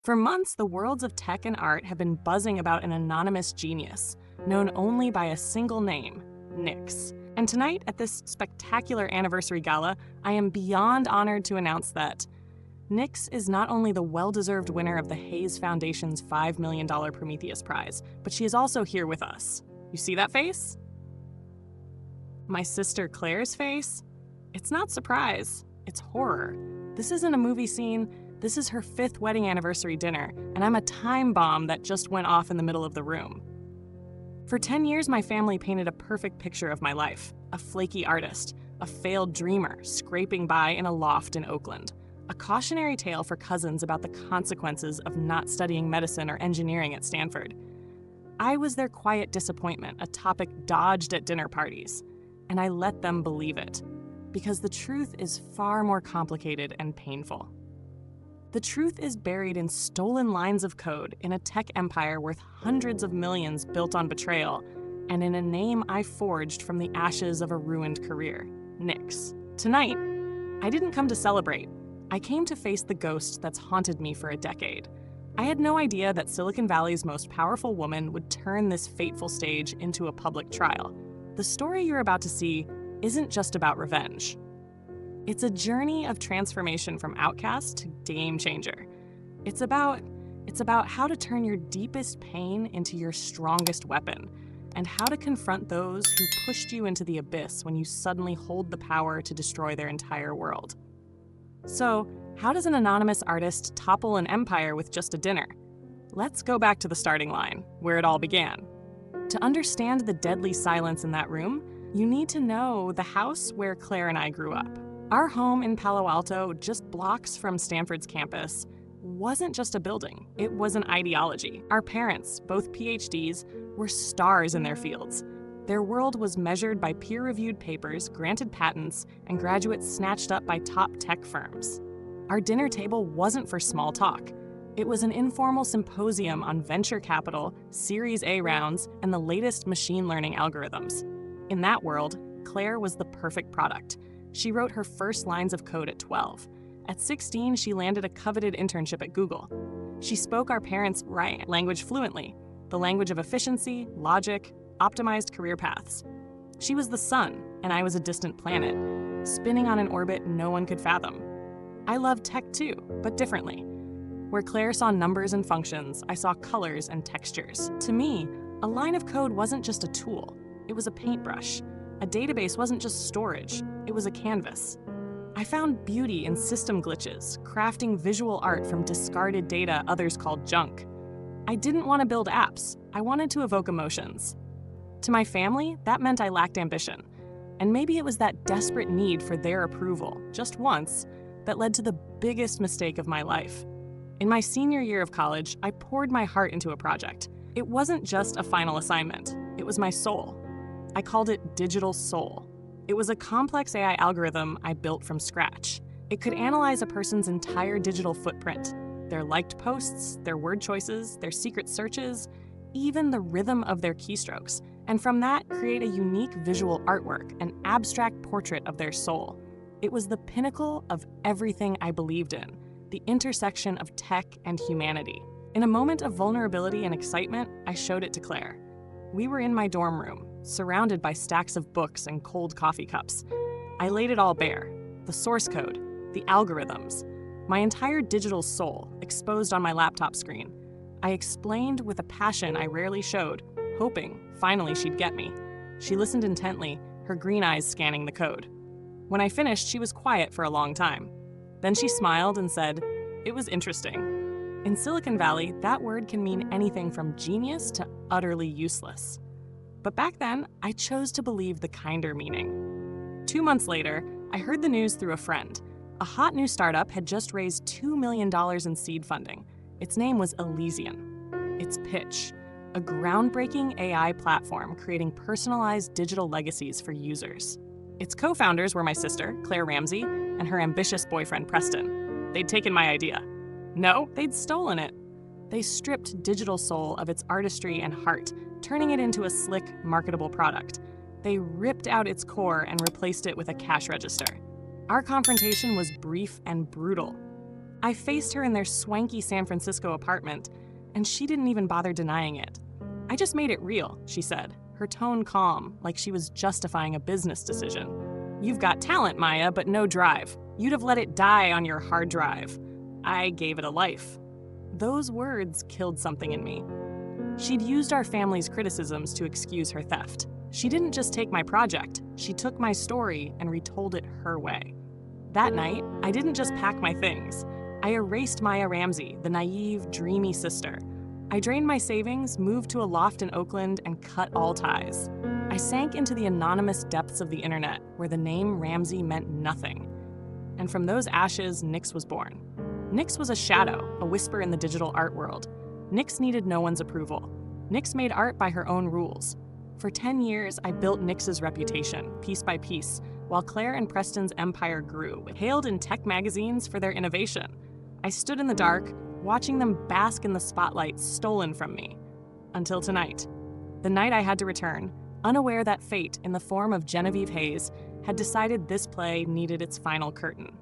For months, the worlds of tech and art have been buzzing about an anonymous genius, known only by a single name, Nix. And tonight, at this spectacular anniversary gala, I am beyond honored to announce that Nix is not only the well-deserved winner of the Hayes Foundation's $5 million Prometheus Prize, but she is also here with us. You see that face? My sister Claire's face? It's not surprise, it's horror. This isn't a movie scene. This is her 5th wedding anniversary dinner, and I'm a time bomb that just went off in the middle of the room. For 10 years, my family painted a perfect picture of my life. A flaky artist, a failed dreamer scraping by in a loft in Oakland. A cautionary tale for cousins about the consequences of not studying medicine or engineering at Stanford. I was their quiet disappointment, a topic dodged at dinner parties. And I let them believe it, because the truth is far more complicated and painful. The truth is buried in stolen lines of code in a tech empire worth hundreds of millions built on betrayal, and in a name I forged from the ashes of a ruined career, Nix. Tonight, I didn't come to celebrate. I came to face the ghost that's haunted me for a decade. I had no idea that Silicon Valley's most powerful woman would turn this fateful stage into a public trial. The story you're about to see isn't just about revenge. It's a journey of transformation from outcast to game changer. It's about how to turn your deepest pain into your strongest weapon, and how to confront those who pushed you into the abyss when you suddenly hold the power to destroy their entire world. So, how does an anonymous artist topple an empire with just a dinner? Let's go back to the starting line, where it all began. To understand the deadly silence in that room, you need to know the house where Claire and I grew up. Our home in Palo Alto, just blocks from Stanford's campus, wasn't just a building, it was an ideology. Our parents, both PhDs, were stars in their fields. Their world was measured by peer-reviewed papers, granted patents, and graduates snatched up by top tech firms. Our dinner table wasn't for small talk. It was an informal symposium on venture capital, Series A rounds, and the latest machine learning algorithms. In that world, Claire was the perfect product. She wrote her first lines of code at 12. At 16, she landed a coveted internship at Google. She spoke our parents' language fluently, the language of efficiency, logic, optimized career paths. She was the sun, and I was a distant planet, spinning on an orbit no one could fathom. I loved tech too, but differently. Where Claire saw numbers and functions, I saw colors and textures. To me, a line of code wasn't just a tool, it was a paintbrush. A database wasn't just storage, it was a canvas. I found beauty in system glitches, crafting visual art from discarded data others called junk. I didn't want to build apps, I wanted to evoke emotions. To my family, that meant I lacked ambition. And maybe it was that desperate need for their approval, just once, that led to the biggest mistake of my life. In my senior year of college, I poured my heart into a project. It wasn't just a final assignment, it was my soul. I called it Digital Soul. It was a complex AI algorithm I built from scratch. It could analyze a person's entire digital footprint, their liked posts, their word choices, their secret searches, even the rhythm of their keystrokes, and from that create a unique visual artwork, an abstract portrait of their soul. It was the pinnacle of everything I believed in, the intersection of tech and humanity. In a moment of vulnerability and excitement, I showed it to Claire. We were in my dorm room, surrounded by stacks of books and cold coffee cups. I laid it all bare, the source code, the algorithms, my entire digital soul exposed on my laptop screen. I explained with a passion I rarely showed, hoping finally she'd get me. She listened intently, her green eyes scanning the code. When I finished, she was quiet for a long time. Then she smiled and said, "It was interesting." In Silicon Valley, that word can mean anything from genius to utterly useless. But back then, I chose to believe the kinder meaning. 2 months later, I heard the news through a friend. A hot new startup had just raised $2 million in seed funding. Its name was Elysian. Its pitch, a groundbreaking AI platform creating personalized digital legacies for users. Its co-founders were my sister, Claire Ramsey, and her ambitious boyfriend, Preston. They'd taken my idea. No, they'd stolen it. They stripped Digital Soul of its artistry and heart, turning it into a slick, marketable product. They ripped out its core and replaced it with a cash register. Our confrontation was brief and brutal. I faced her in their swanky San Francisco apartment, and she didn't even bother denying it. "I just made it real," she said, her tone calm, like she was justifying a business decision. "You've got talent, Maya, but no drive. You'd have let it die on your hard drive. I gave it a life." Those words killed something in me. She'd used our family's criticisms to excuse her theft. She didn't just take my project, she took my story and retold it her way. That night, I didn't just pack my things. I erased Maya Ramsey, the naive, dreamy sister. I drained my savings, moved to a loft in Oakland, and cut all ties. I sank into the anonymous depths of the internet, where the name Ramsey meant nothing. And from those ashes, Nix was born. Nix was a shadow, a whisper in the digital art world. Nix needed no one's approval. Nix made art by her own rules. For 10 years, I built Nix's reputation, piece by piece, while Claire and Preston's empire grew, hailed in tech magazines for their innovation. I stood in the dark, watching them bask in the spotlight stolen from me. Until tonight. The night I had to return, unaware that fate, in the form of Genevieve Hayes, had decided this play needed its final curtain.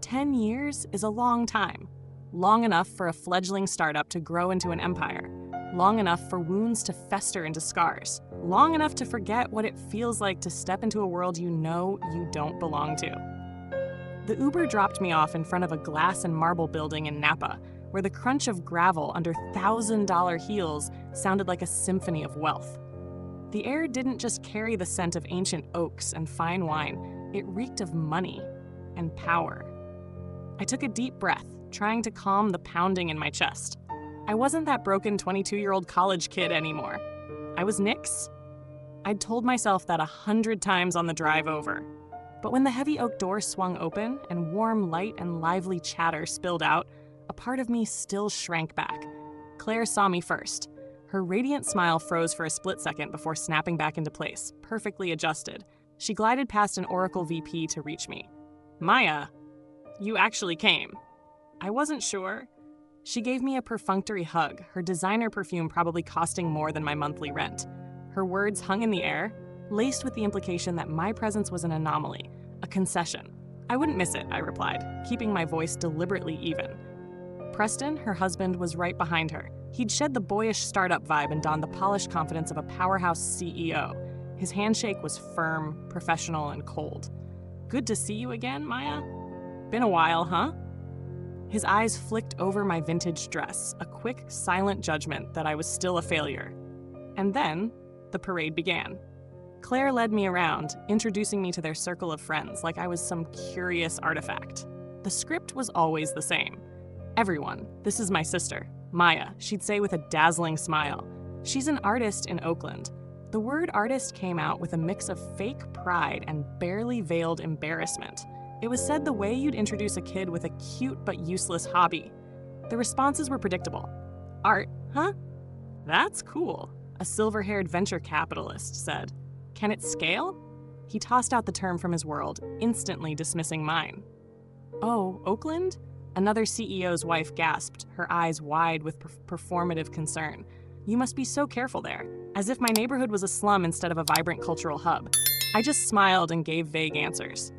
10 years is a long time. Long enough for a fledgling startup to grow into an empire. Long enough for wounds to fester into scars. Long enough to forget what it feels like to step into a world you know you don't belong to. The Uber dropped me off in front of a glass and marble building in Napa, where the crunch of gravel under $1,000 heels sounded like a symphony of wealth. The air didn't just carry the scent of ancient oaks and fine wine, it reeked of money and power. I took a deep breath, trying to calm the pounding in my chest. I wasn't that broken 22-year-old college kid anymore. I was Nix. I'd told myself that 100 times on the drive over. But when the heavy oak door swung open and warm light and lively chatter spilled out, a part of me still shrank back. Claire saw me first. Her radiant smile froze for a split second before snapping back into place, perfectly adjusted. She glided past an Oracle VP to reach me. "Maya, you actually came." I wasn't sure. She gave me a perfunctory hug, her designer perfume probably costing more than my monthly rent. Her words hung in the air, laced with the implication that my presence was an anomaly, a concession. "I wouldn't miss it," I replied, keeping my voice deliberately even. Preston, her husband, was right behind her. He'd shed the boyish startup vibe and donned the polished confidence of a powerhouse CEO. His handshake was firm, professional, and cold. "Good to see you again, Maya? Been a while, huh?" His eyes flicked over my vintage dress, a quick, silent judgment that I was still a failure. And then, the parade began. Claire led me around, introducing me to their circle of friends like I was some curious artifact. The script was always the same. "Everyone, this is my sister, Maya," she'd say with a dazzling smile. "She's an artist in Oakland." The word artist came out with a mix of fake pride and barely veiled embarrassment. It was said the way you'd introduce a kid with a cute but useless hobby. The responses were predictable. "Art, huh? That's cool," a silver-haired venture capitalist said. "Can it scale?" He tossed out the term from his world, instantly dismissing mine. "Oh, Oakland?" Another CEO's wife gasped, her eyes wide with performative concern. "You must be so careful there," as if my neighborhood was a slum instead of a vibrant cultural hub. I just smiled and gave vague answers.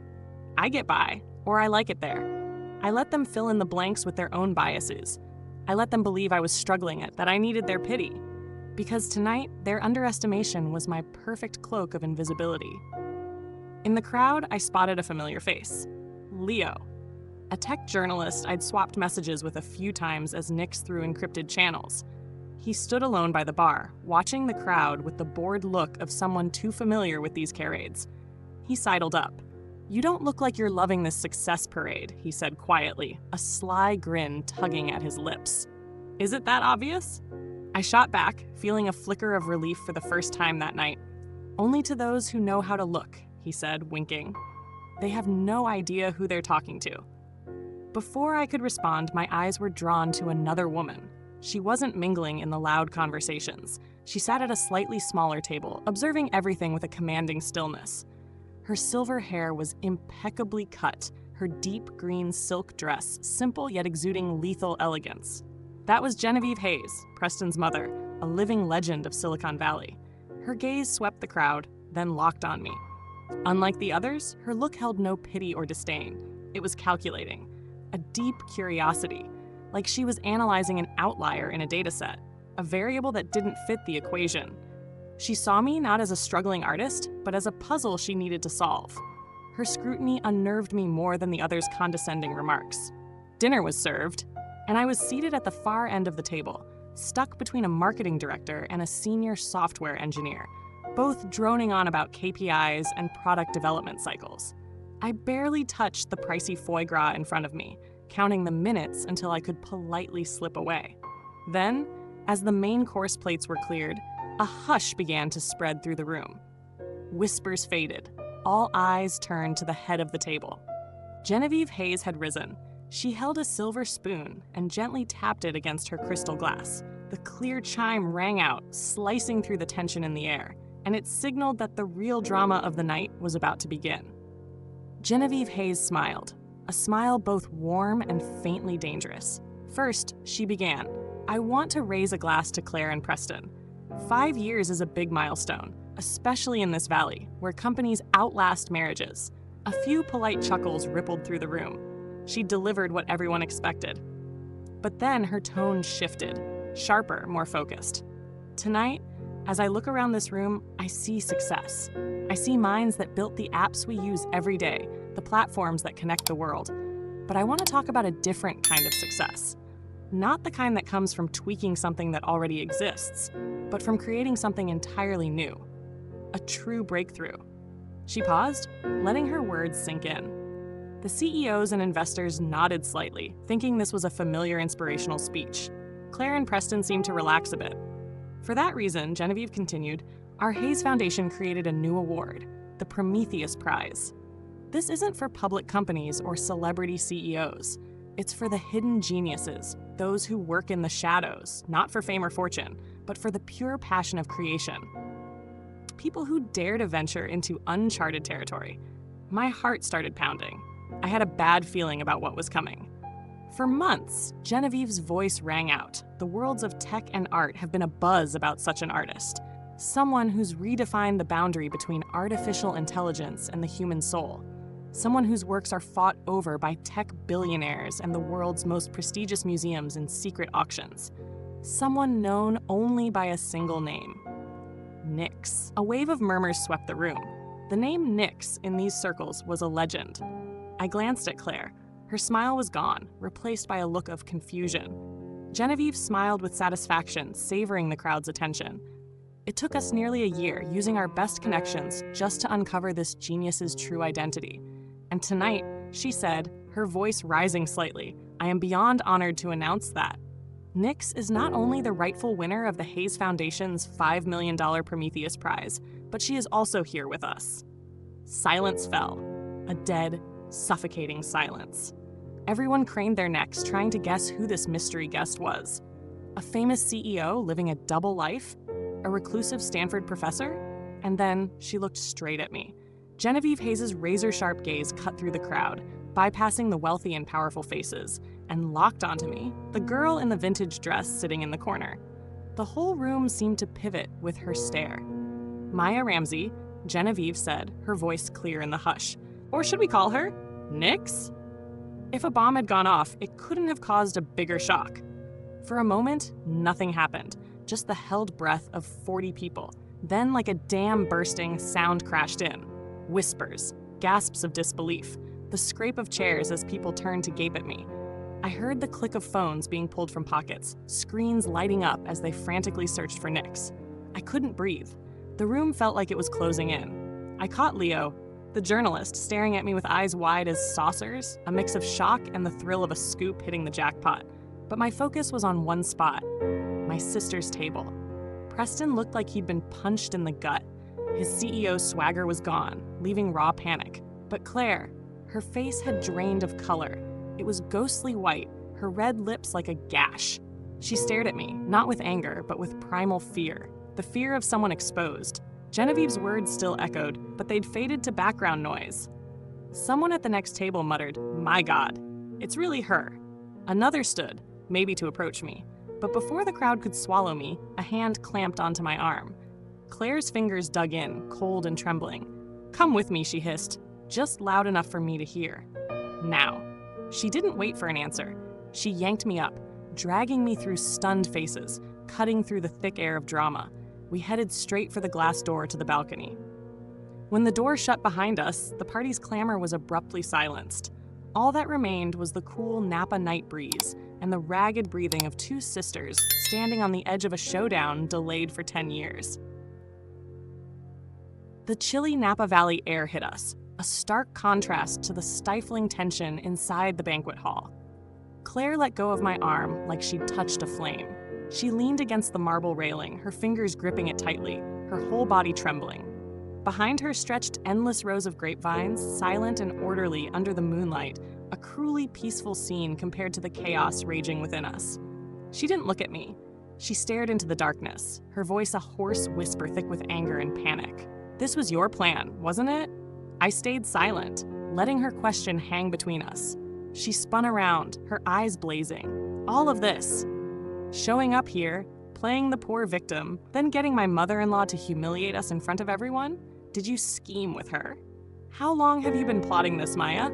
I get by, or I like it there. I let them fill in the blanks with their own biases. I let them believe I was struggling that I needed their pity. Because tonight, their underestimation was my perfect cloak of invisibility. In the crowd, I spotted a familiar face. Leo. A tech journalist I'd swapped messages with a few times as Nix through encrypted channels. He stood alone by the bar, watching the crowd with the bored look of someone too familiar with these charades. He sidled up. "You don't look like you're loving this success parade," he said quietly, a sly grin tugging at his lips. "Is it that obvious?" I shot back, feeling a flicker of relief for the first time that night. "Only to those who know how to look," he said, winking. "They have no idea who they're talking to." Before I could respond, my eyes were drawn to another woman. She wasn't mingling in the loud conversations. She sat at a slightly smaller table, observing everything with a commanding stillness. Her silver hair was impeccably cut, her deep green silk dress simple yet exuding lethal elegance. That was Genevieve Hayes, Preston's mother, a living legend of Silicon Valley. Her gaze swept the crowd, then locked on me. Unlike the others, her look held no pity or disdain. It was calculating. a deep curiosity, like she was analyzing an outlier in a dataset, a variable that didn't fit the equation. She saw me not as a struggling artist, but as a puzzle she needed to solve. Her scrutiny unnerved me more than the other's condescending remarks. Dinner was served, and I was seated at the far end of the table, stuck between a marketing director and a senior software engineer, both droning on about KPIs and product development cycles. I barely touched the pricey foie gras in front of me, counting the minutes until I could politely slip away. Then, as the main course plates were cleared, a hush began to spread through the room. Whispers faded. All eyes turned to the head of the table. Genevieve Hayes had risen. She held a silver spoon and gently tapped it against her crystal glass. The clear chime rang out, slicing through the tension in the air, and it signaled that the real drama of the night was about to begin. Genevieve Hayes smiled, a smile both warm and faintly dangerous. First, she began, "I want to raise a glass to Claire and Preston. 5 years is a big milestone, especially in this valley, where companies outlast marriages." A few polite chuckles rippled through the room. She delivered what everyone expected. But then her tone shifted, sharper, more focused. "Tonight, as I look around this room, I see success. I see minds that built the apps we use every day, the platforms that connect the world. But I want to talk about a different kind of success. Not the kind that comes from tweaking something that already exists, but from creating something entirely new. A true breakthrough." She paused, letting her words sink in. The CEOs and investors nodded slightly, thinking this was a familiar inspirational speech. Claire and Preston seemed to relax a bit. "For that reason," Genevieve continued, "our Hayes Foundation created a new award, the Prometheus Prize. This isn't for public companies or celebrity CEOs. It's for the hidden geniuses, those who work in the shadows, not for fame or fortune, but for the pure passion of creation. People who dare to venture into uncharted territory." My heart started pounding. I had a bad feeling about what was coming. For months, Genevieve's voice rang out. The worlds of tech and art have been abuzz about such an artist, someone who's redefined the boundary between artificial intelligence and the human soul, someone whose works are fought over by tech billionaires and the world's most prestigious museums and secret auctions, someone known only by a single name: Nyx. A wave of murmurs swept the room. The name Nyx in these circles was a legend. I glanced at Claire. Her smile was gone, replaced by a look of confusion. Genevieve smiled with satisfaction, savoring the crowd's attention. It took us nearly a year, using our best connections, just to uncover this genius's true identity. And tonight, she said, her voice rising slightly, "I am beyond honored to announce that Nyx is not only the rightful winner of the Hayes Foundation's $5 million Prometheus Prize, but she is also here with us." Silence fell, a dead, suffocating silence. Everyone craned their necks, trying to guess who this mystery guest was. A famous CEO living a double life? A reclusive Stanford professor? And then she looked straight at me. Genevieve Hayes' razor-sharp gaze cut through the crowd, bypassing the wealthy and powerful faces, and locked onto me, the girl in the vintage dress sitting in the corner. The whole room seemed to pivot with her stare. "Maya Ramsey," Genevieve said, her voice clear in the hush. "Or should we call her Nyx?" If a bomb had gone off, it couldn't have caused a bigger shock. For a moment, nothing happened, just the held breath of 40 people. Then, like a dam bursting, sound crashed in. Whispers, gasps of disbelief, the scrape of chairs as people turned to gape at me. I heard the click of phones being pulled from pockets, screens lighting up as they frantically searched for Nyx. I couldn't breathe. The room felt like it was closing in. I caught Leo, the journalist, staring at me with eyes wide as saucers, a mix of shock and the thrill of a scoop hitting the jackpot. But my focus was on one spot, my sister's table. Preston looked like he'd been punched in the gut. His CEO swagger was gone, leaving raw panic. But Claire, her face had drained of color. It was ghostly white, her red lips like a gash. She stared at me, not with anger, but with primal fear. The fear of someone exposed. Genevieve's words still echoed, but they'd faded to background noise. Someone at the next table muttered, "My God, it's really her." Another stood, maybe to approach me. But before the crowd could swallow me, a hand clamped onto my arm. Claire's fingers dug in, cold and trembling. "Come with me," she hissed, just loud enough for me to hear. "Now." She didn't wait for an answer. She yanked me up, dragging me through stunned faces, cutting through the thick air of drama. We headed straight for the glass door to the balcony. When the door shut behind us, the party's clamor was abruptly silenced. All that remained was the cool Napa night breeze and the ragged breathing of two sisters standing on the edge of a showdown delayed for 10 years. The chilly Napa Valley air hit us, a stark contrast to the stifling tension inside the banquet hall. Claire let go of my arm like she'd touched a flame. She leaned against the marble railing, her fingers gripping it tightly, her whole body trembling. Behind her stretched endless rows of grapevines, silent and orderly under the moonlight, a cruelly peaceful scene compared to the chaos raging within us. She didn't look at me. She stared into the darkness, her voice a hoarse whisper thick with anger and panic. "This was your plan, wasn't it?" I stayed silent, letting her question hang between us. She spun around, her eyes blazing. All of this. Showing up here, playing the poor victim, then getting my mother-in-law to humiliate us in front of everyone? Did you scheme with her? How long have you been plotting this, Maya?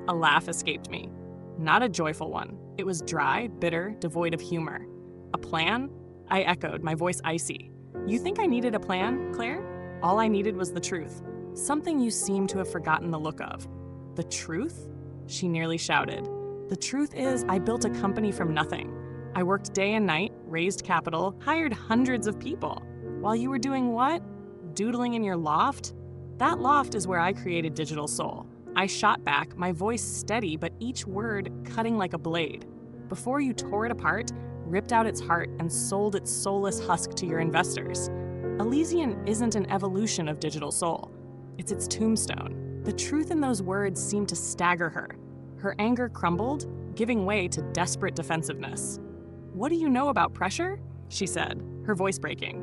A laugh escaped me. Not a joyful one. It was dry, bitter, devoid of humor. A plan? I echoed, my voice icy. You think I needed a plan, Claire? All I needed was the truth. Something you seem to have forgotten the look of. The truth? She nearly shouted. The truth is, I built a company from nothing. I worked day and night, raised capital, hired hundreds of people. While you were doing what? Doodling in your loft? That loft is where I created Digital Soul. I shot back, my voice steady, but each word cutting like a blade. Before you tore it apart, ripped out its heart, and sold its soulless husk to your investors. Elysian isn't an evolution of Digital Soul. It's its tombstone. The truth in those words seemed to stagger her. Her anger crumbled, giving way to desperate defensiveness. "What do you know about pressure?" she said, her voice breaking.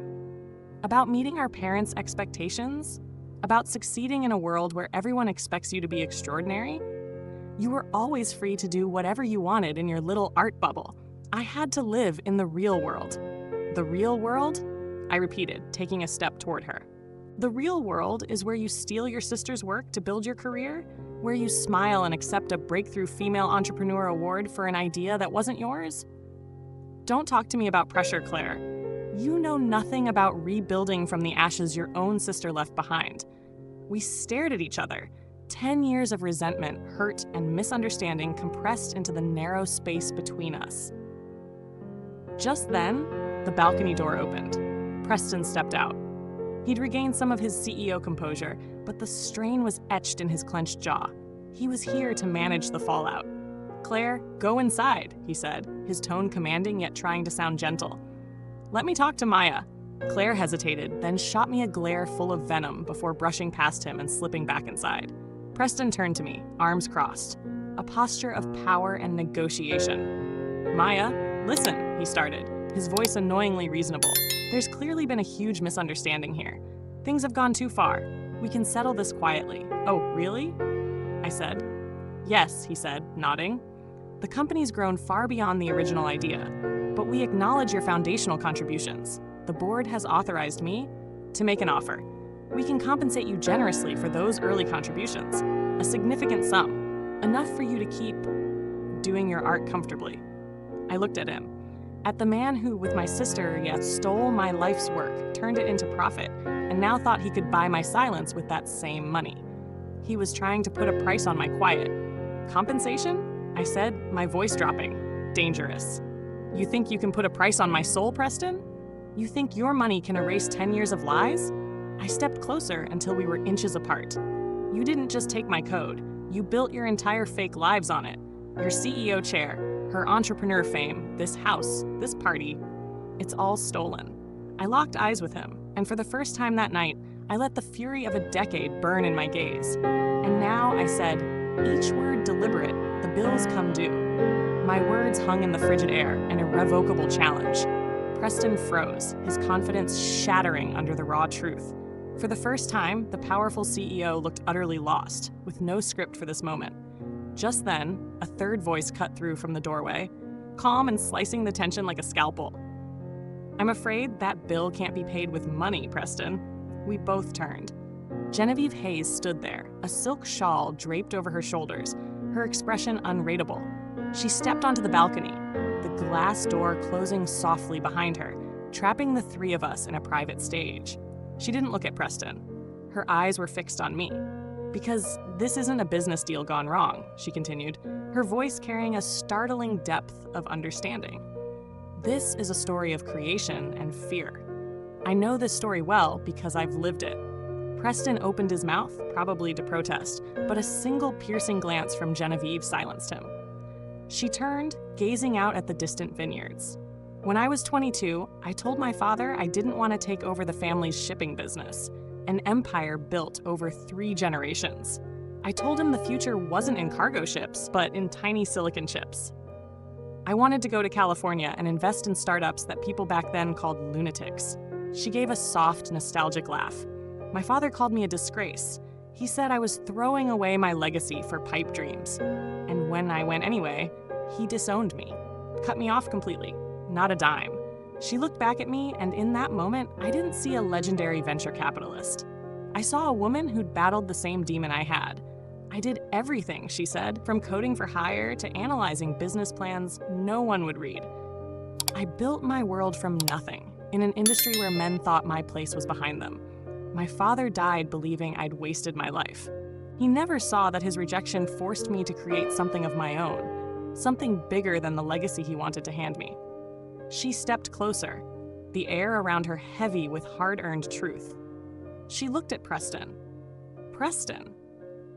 "About meeting our parents' expectations? About succeeding in a world where everyone expects you to be extraordinary? You were always free to do whatever you wanted in your little art bubble. I had to live in the real world." "The real world?" I repeated, taking a step toward her. "The real world is where you steal your sister's work to build your career? Where you smile and accept a Breakthrough Female Entrepreneur Award for an idea that wasn't yours? Don't talk to me about pressure, Claire. You know nothing about rebuilding from the ashes your own sister left behind." We stared at each other, 10 years of resentment, hurt, and misunderstanding compressed into the narrow space between us. Just then, the balcony door opened. Preston stepped out. He'd regained some of his CEO composure, but the strain was etched in his clenched jaw. He was here to manage the fallout. "Claire, go inside," he said, his tone commanding yet trying to sound gentle. "Let me talk to Maya." Claire hesitated, then shot me a glare full of venom before brushing past him and slipping back inside. Preston turned to me, arms crossed, a posture of power and negotiation. "Maya, listen," he started, his voice annoyingly reasonable. "There's clearly been a huge misunderstanding here. Things have gone too far. We can settle this quietly." "Oh, really?" I said. "Yes," he said, nodding. "The company's grown far beyond the original idea, but we acknowledge your foundational contributions. The board has authorized me to make an offer. We can compensate you generously for those early contributions, a significant sum, enough for you to keep doing your art comfortably." I looked at him. At the man who, with my sister, stole my life's work, turned it into profit, and now thought he could buy my silence with that same money. He was trying to put a price on my quiet. "Compensation?" I said, my voice dropping. "Dangerous. You think you can put a price on my soul, Preston? You think your money can erase 10 years of lies?" I stepped closer until we were inches apart. "You didn't just take my code. You built your entire fake lives on it. Your CEO chair, her entrepreneur fame, this house, this party. It's all stolen." I locked eyes with him, and for the first time that night, I let the fury of a decade burn in my gaze. "And now," I said, each word deliberate, "the bills come due." My words hung in the frigid air, an irrevocable challenge. Preston froze, his confidence shattering under the raw truth. For the first time, the powerful CEO looked utterly lost, with no script for this moment. Just then, a third voice cut through from the doorway, calm and slicing the tension like a scalpel. "I'm afraid that bill can't be paid with money, Preston." We both turned. Genevieve Hayes stood there, a silk shawl draped over her shoulders, her expression unreadable. She stepped onto the balcony, the glass door closing softly behind her, trapping the three of us in a private stage. She didn't look at Preston. Her eyes were fixed on me. "Because this isn't a business deal gone wrong," she continued, her voice carrying a startling depth of understanding. "This is a story of creation and fear. I know this story well because I've lived it." Preston opened his mouth, probably to protest, but a single piercing glance from Genevieve silenced him. She turned, gazing out at the distant vineyards. "When I was 22, I told my father I didn't want to take over the family's shipping business, an empire built over 3 generations. I told him the future wasn't in cargo ships, but in tiny silicon chips. I wanted to go to California and invest in startups that people back then called lunatics." She gave a soft, nostalgic laugh. "My father called me a disgrace. He said I was throwing away my legacy for pipe dreams. And when I went anyway, he disowned me, cut me off completely, not a dime." She looked back at me, and in that moment, I didn't see a legendary venture capitalist. I saw a woman who'd battled the same demon I had. "I did everything," she said, "from coding for hire to analyzing business plans no one would read. I built my world from nothing, in an industry where men thought my place was behind them. My father died believing I'd wasted my life. He never saw that his rejection forced me to create something of my own, something bigger than the legacy he wanted to hand me." She stepped closer, the air around her heavy with hard-earned truth. She looked at Preston. "Preston,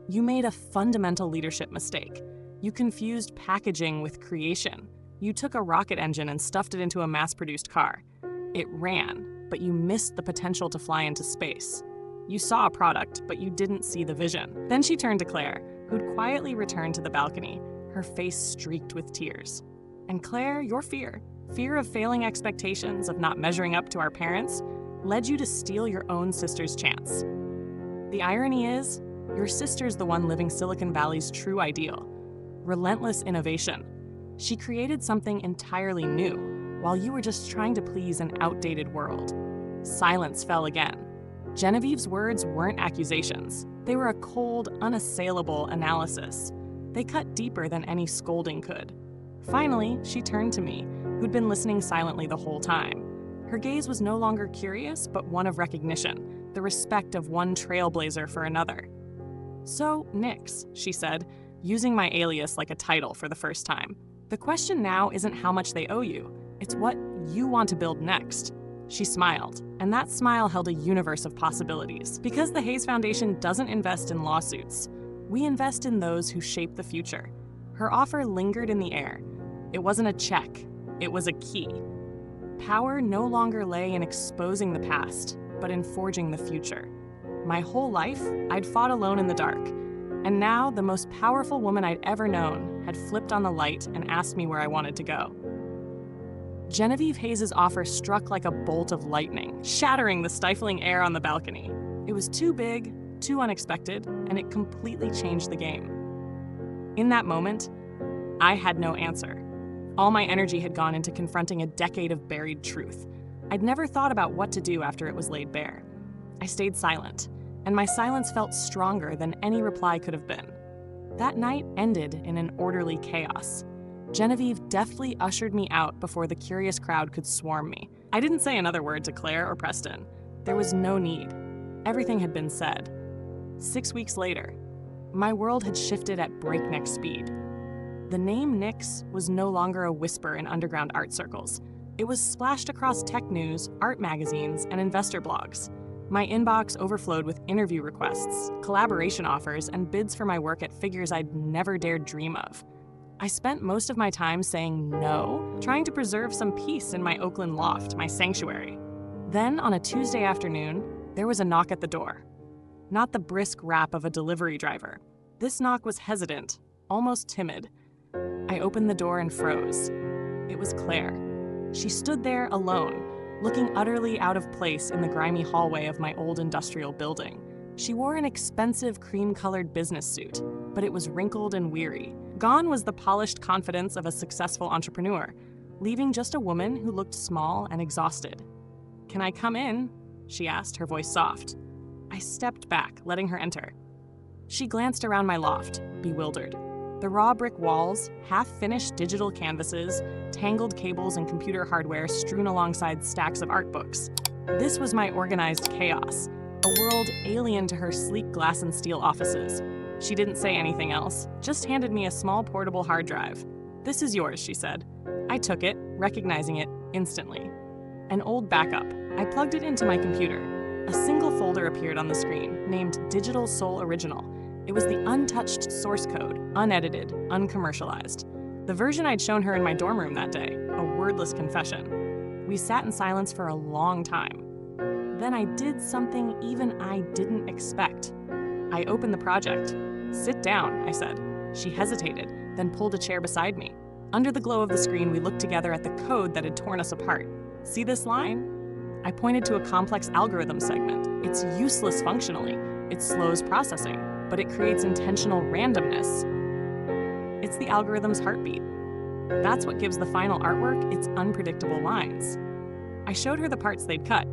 you made a fundamental leadership mistake. You confused packaging with creation. You took a rocket engine and stuffed it into a mass-produced car. It ran, but you missed the potential to fly into space. You saw a product, but you didn't see the vision." Then she turned to Claire, who'd quietly returned to the balcony, her face streaked with tears. "And Claire, your fear of failing expectations, of not measuring up to our parents, led you to steal your own sister's chance. The irony is, your sister's the one living Silicon Valley's true ideal. Relentless innovation. She created something entirely new, while you were just trying to please an outdated world." Silence fell again. Genevieve's words weren't accusations. They were a cold, unassailable analysis. They cut deeper than any scolding could. Finally, she turned to me, who'd been listening silently the whole time. Her gaze was no longer curious, but one of recognition, the respect of one trailblazer for another. "So, Nix," she said, using my alias like a title for the first time. "The question now isn't how much they owe you, it's what you want to build next." She smiled, and that smile held a universe of possibilities. Because the Hayes Foundation doesn't invest in lawsuits, we invest in those who shape the future. Her offer lingered in the air. It wasn't a check, it was a key. Power no longer lay in exposing the past, but in forging the future. My whole life, I'd fought alone in the dark, and now the most powerful woman I'd ever known had flipped on the light and asked me where I wanted to go. Genevieve Hayes' offer struck like a bolt of lightning, shattering the stifling air on the balcony. It was too big, too unexpected, and it completely changed the game. In that moment, I had no answer. All my energy had gone into confronting a decade of buried truth. I'd never thought about what to do after it was laid bare. I stayed silent, and my silence felt stronger than any reply could have been. That night ended in an orderly chaos. Genevieve deftly ushered me out before the curious crowd could swarm me. I didn't say another word to Claire or Preston. There was no need. Everything had been said. 6 weeks later, my world had shifted at breakneck speed. The name Nix was no longer a whisper in underground art circles. It was splashed across tech news, art magazines, and investor blogs. My inbox overflowed with interview requests, collaboration offers, and bids for my work at figures I'd never dared dream of. I spent most of my time saying no, trying to preserve some peace in my Oakland loft, my sanctuary. Then, on a Tuesday afternoon, there was a knock at the door. Not the brisk rap of a delivery driver. This knock was hesitant, almost timid. I opened the door and froze. It was Claire. She stood there alone, looking utterly out of place in the grimy hallway of my old industrial building. She wore an expensive cream-colored business suit, but it was wrinkled and weary. Gone was the polished confidence of a successful entrepreneur, leaving just a woman who looked small and exhausted. "Can I come in?" she asked, her voice soft. I stepped back, letting her enter. She glanced around my loft, bewildered. The raw brick walls, half-finished digital canvases, tangled cables and computer hardware strewn alongside stacks of art books. This was my organized chaos, a world alien to her sleek glass and steel offices. She didn't say anything else, just handed me a small portable hard drive. "This is yours," she said. I took it, recognizing it instantly. An old backup. I plugged it into my computer. A single folder appeared on the screen, named Digital Soul Original. It was the untouched source code, unedited, uncommercialized. The version I'd shown her in my dorm room that day, a wordless confession. We sat in silence for a long time. Then I did something even I didn't expect. I opened the project. "Sit down," I said. She hesitated, then pulled a chair beside me. Under the glow of the screen, we looked together at the code that had torn us apart. "See this line?" I pointed to a complex algorithm segment. "It's useless functionally. It slows processing, but it creates intentional randomness." It's the algorithm's heartbeat. That's what gives the final artwork its unpredictable lines. I showed her the parts they'd cut.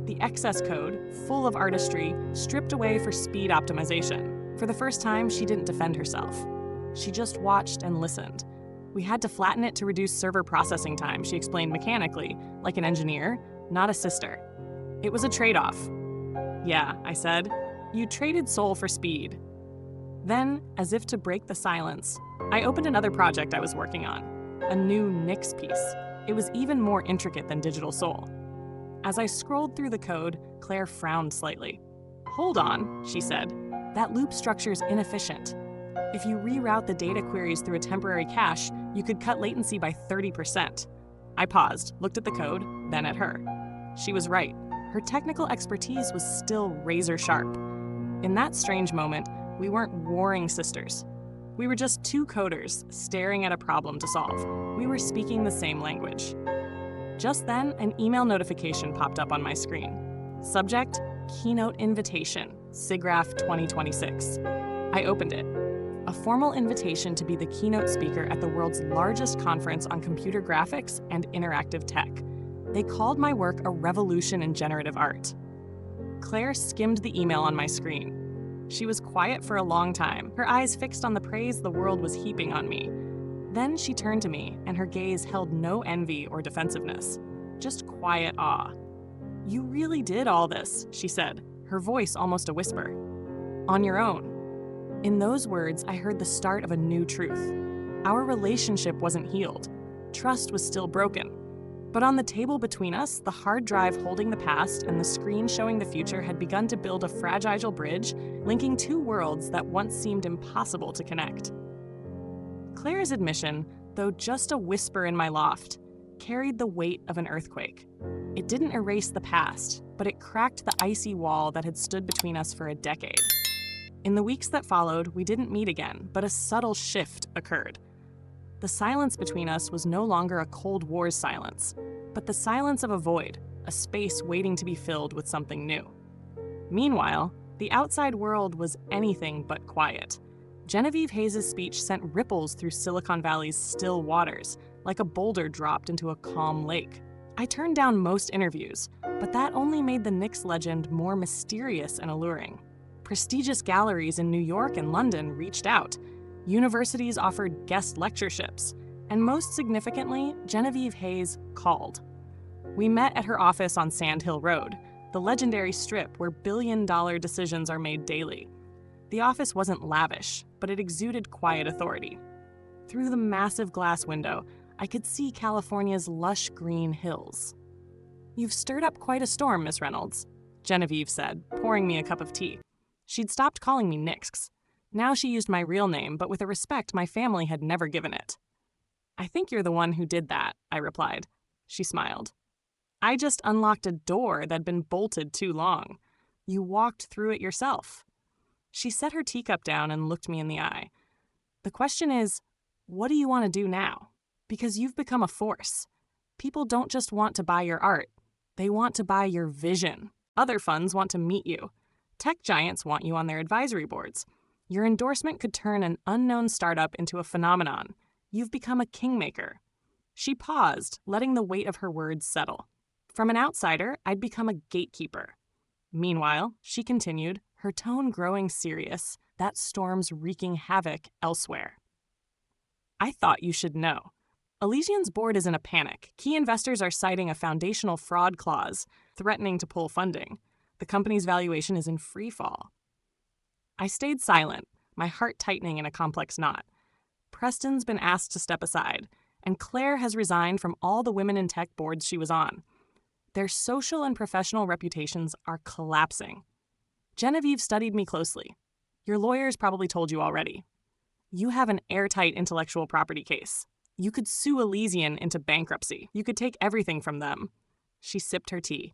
The excess code, full of artistry, stripped away for speed optimization. For the first time, she didn't defend herself. She just watched and listened. We had to flatten it to reduce server processing time, she explained mechanically, like an engineer, not a sister. It was a trade-off. "Yeah," I said. "You traded soul for speed." Then, as if to break the silence, I opened another project I was working on, a new Nix piece. It was even more intricate than Digital Soul. As I scrolled through the code, Claire frowned slightly. "Hold on," she said. "That loop structure's inefficient. If you reroute the data queries through a temporary cache, you could cut latency by 30%. I paused, looked at the code, then at her. She was right. Her technical expertise was still razor sharp. In that strange moment, we weren't warring sisters. We were just two coders staring at a problem to solve. We were speaking the same language. Just then, an email notification popped up on my screen. Subject, Keynote Invitation, SIGGRAPH 2026. I opened it. A formal invitation to be the keynote speaker at the world's largest conference on computer graphics and interactive tech. They called my work a revolution in generative art. Claire skimmed the email on my screen. She was quiet for a long time, her eyes fixed on the praise the world was heaping on me. Then she turned to me, and her gaze held no envy or defensiveness, just quiet awe. "You really did all this," she said, her voice almost a whisper. "On your own." In those words, I heard the start of a new truth. Our relationship wasn't healed. Trust was still broken. But on the table between us, the hard drive holding the past and the screen showing the future had begun to build a fragile bridge, linking two worlds that once seemed impossible to connect. Claire's admission, though just a whisper in my loft, carried the weight of an earthquake. It didn't erase the past, but it cracked the icy wall that had stood between us for a decade. In the weeks that followed, we didn't meet again, but a subtle shift occurred. The silence between us was no longer a Cold War silence, but the silence of a void, a space waiting to be filled with something new. Meanwhile, the outside world was anything but quiet. Genevieve Hayes' speech sent ripples through Silicon Valley's still waters, like a boulder dropped into a calm lake. I turned down most interviews, but that only made the Nix legend more mysterious and alluring. Prestigious galleries in New York and London reached out. Universities offered guest lectureships, and most significantly, Genevieve Hayes called. We met at her office on Sand Hill Road, the legendary strip where billion-dollar decisions are made daily. The office wasn't lavish, but it exuded quiet authority. Through the massive glass window, I could see California's lush green hills. "You've stirred up quite a storm, Miss Reynolds," Genevieve said, pouring me a cup of tea. She'd stopped calling me Nix. Now she used my real name, but with a respect my family had never given it. "I think you're the one who did that," I replied. She smiled. "I just unlocked a door that'd been bolted too long. You walked through it yourself." She set her teacup down and looked me in the eye. "The question is, what do you want to do now? Because you've become a force. People don't just want to buy your art. They want to buy your vision. Other funds want to meet you. Tech giants want you on their advisory boards. Your endorsement could turn an unknown startup into a phenomenon. You've become a kingmaker." She paused, letting the weight of her words settle. From an outsider, I'd become a gatekeeper. Meanwhile, she continued, her tone growing serious, that storm's wreaking havoc elsewhere. I thought you should know. Elysian's board is in a panic. Key investors are citing a foundational fraud clause, threatening to pull funding. The company's valuation is in free fall. I stayed silent, my heart tightening in a complex knot. Preston's been asked to step aside, and Claire has resigned from all the women in tech boards she was on. Their social and professional reputations are collapsing. Genevieve studied me closely. Your lawyers probably told you already. You have an airtight intellectual property case. You could sue Elysian into bankruptcy. You could take everything from them. She sipped her tea.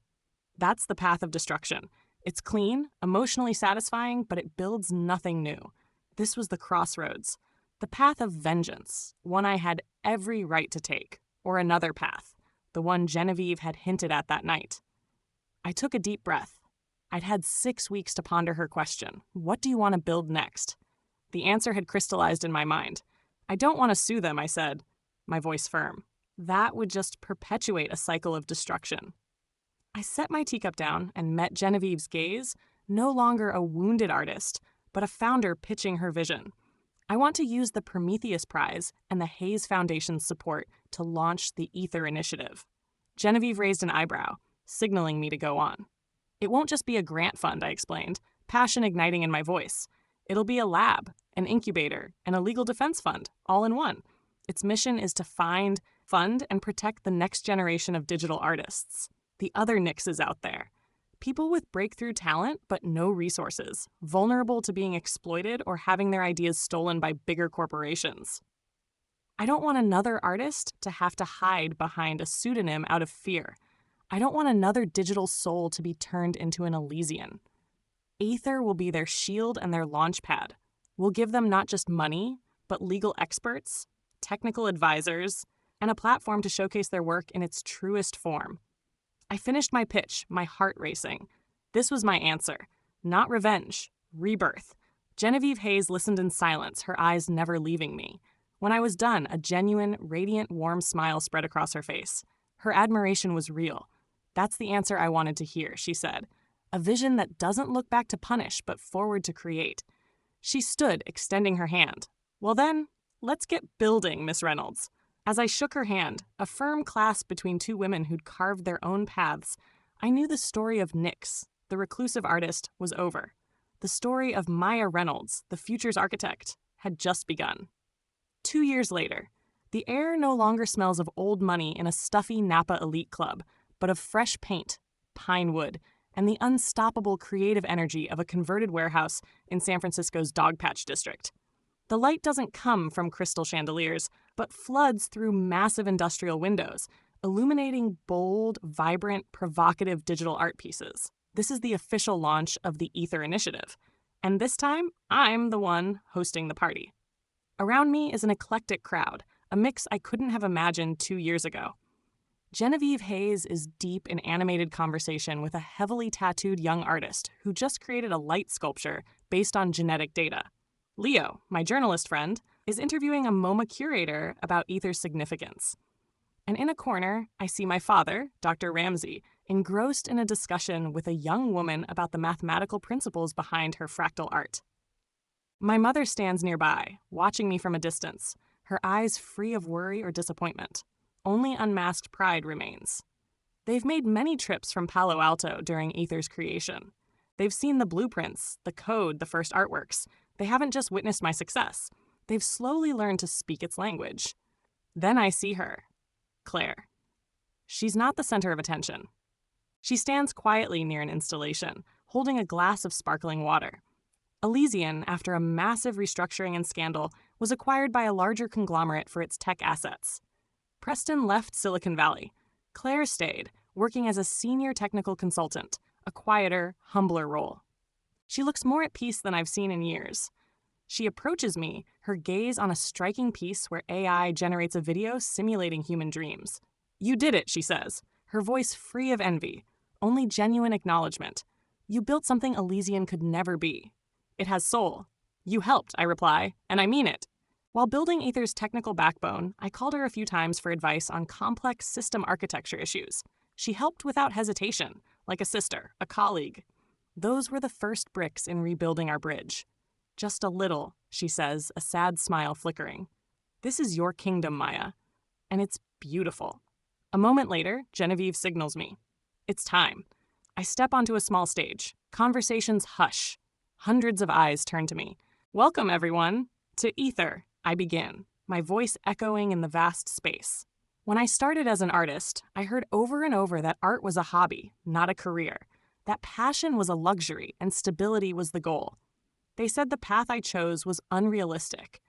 That's the path of destruction. It's clean, emotionally satisfying, but it builds nothing new. This was the crossroads. The path of vengeance, one I had every right to take, or another path, the one Genevieve had hinted at that night. I took a deep breath. I'd had 6 weeks to ponder her question. What do you want to build next? The answer had crystallized in my mind. I don't want to sue them, I said, my voice firm. That would just perpetuate a cycle of destruction. I set my teacup down and met Genevieve's gaze, no longer a wounded artist, but a founder pitching her vision. I want to use the Prometheus Prize and the Hayes Foundation's support to launch the Ether Initiative. Genevieve raised an eyebrow, signaling me to go on. It won't just be a grant fund, I explained, passion igniting in my voice. It'll be a lab, an incubator, and a legal defense fund, all in one. Its mission is to find, fund, and protect the next generation of digital artists, the other Nixes out there. People with breakthrough talent but no resources, vulnerable to being exploited or having their ideas stolen by bigger corporations. I don't want another artist to have to hide behind a pseudonym out of fear. I don't want another digital soul to be turned into an Elysian. Aether will be their shield and their launch pad. We'll give them not just money, but legal experts, technical advisors, and a platform to showcase their work in its truest form. I finished my pitch, my heart racing. This was my answer. Not revenge, rebirth. Genevieve Hayes listened in silence, her eyes never leaving me. When I was done, a genuine, radiant, warm smile spread across her face. Her admiration was real. That's the answer I wanted to hear, she said. A vision that doesn't look back to punish, but forward to create. She stood, extending her hand. Well then, let's get building, Miss Reynolds. As I shook her hand, a firm clasp between two women who'd carved their own paths, I knew the story of Nix, the reclusive artist, was over. The story of Maya Reynolds, the future's architect, had just begun. 2 years later, the air no longer smells of old money in a stuffy Napa elite club, but of fresh paint, pine wood, and the unstoppable creative energy of a converted warehouse in San Francisco's Dogpatch district. The light doesn't come from crystal chandeliers, but floods through massive industrial windows, illuminating bold, vibrant, provocative digital art pieces. This is the official launch of the Ether Initiative, and this time, I'm the one hosting the party. Around me is an eclectic crowd, a mix I couldn't have imagined 2 years ago. Genevieve Hayes is deep in animated conversation with a heavily tattooed young artist who just created a light sculpture based on genetic data. Leo, my journalist friend, is interviewing a MoMA curator about Ether's significance. And in a corner, I see my father, Dr. Ramsey, engrossed in a discussion with a young woman about the mathematical principles behind her fractal art. My mother stands nearby, watching me from a distance, her eyes free of worry or disappointment. Only unmasked pride remains. They've made many trips from Palo Alto during Ether's creation. They've seen the blueprints, the code, the first artworks. They haven't just witnessed my success. They've slowly learned to speak its language. Then I see her, Claire. She's not the center of attention. She stands quietly near an installation, holding a glass of sparkling water. Elysian, after a massive restructuring and scandal, was acquired by a larger conglomerate for its tech assets. Preston left Silicon Valley. Claire stayed, working as a senior technical consultant, a quieter, humbler role. She looks more at peace than I've seen in years. She approaches me, her gaze on a striking piece where AI generates a video simulating human dreams. You did it, she says, her voice free of envy, only genuine acknowledgement. You built something Elysian could never be. It has soul. You helped, I reply, and I mean it. While building Ether's technical backbone, I called her a few times for advice on complex system architecture issues. She helped without hesitation, like a sister, a colleague. Those were the first bricks in rebuilding our bridge. Just a little, she says, a sad smile flickering. This is your kingdom, Maya. And it's beautiful. A moment later, Genevieve signals me. It's time. I step onto a small stage. Conversations hush. Hundreds of eyes turn to me. Welcome, everyone, to Ether, I begin, my voice echoing in the vast space. When I started as an artist, I heard over and over that art was a hobby, not a career. That passion was a luxury and stability was the goal. They said the path I chose was unrealistic.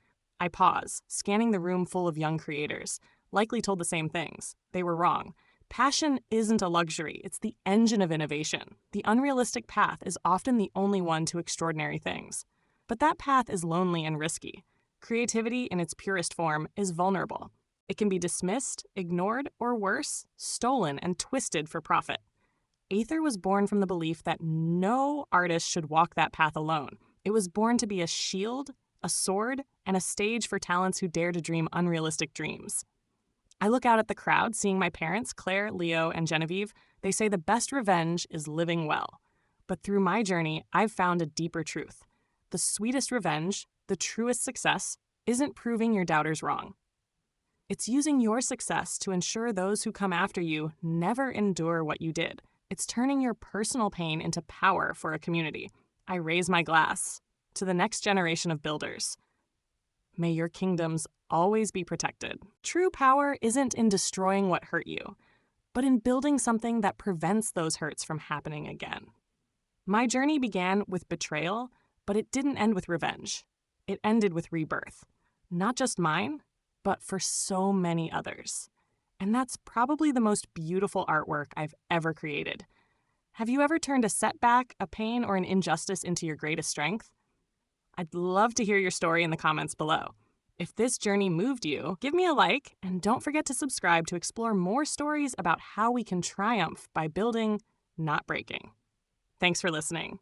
I pause, scanning the room full of young creators, likely told the same things. They were wrong. Passion isn't a luxury, it's the engine of innovation. The unrealistic path is often the only one to extraordinary things. But that path is lonely and risky. Creativity in its purest form is vulnerable. It can be dismissed, ignored, or worse, stolen and twisted for profit. Aether was born from the belief that no artist should walk that path alone. It was born to be a shield, a sword, and a stage for talents who dare to dream unrealistic dreams. I look out at the crowd, seeing my parents, Claire, Leo, and Genevieve. They say the best revenge is living well. But through my journey, I've found a deeper truth. The sweetest revenge, the truest success, isn't proving your doubters wrong. It's using your success to ensure those who come after you never endure what you did. It's turning your personal pain into power for a community. I raise my glass to the next generation of builders. May your kingdoms always be protected. True power isn't in destroying what hurt you, but in building something that prevents those hurts from happening again. My journey began with betrayal, but it didn't end with revenge. It ended with rebirth. Not just mine, but for so many others. And that's probably the most beautiful artwork I've ever created. Have you ever turned a setback, a pain, or an injustice into your greatest strength? I'd love to hear your story in the comments below. If this journey moved you, give me a like, and don't forget to subscribe to explore more stories about how we can triumph by building, not breaking. Thanks for listening.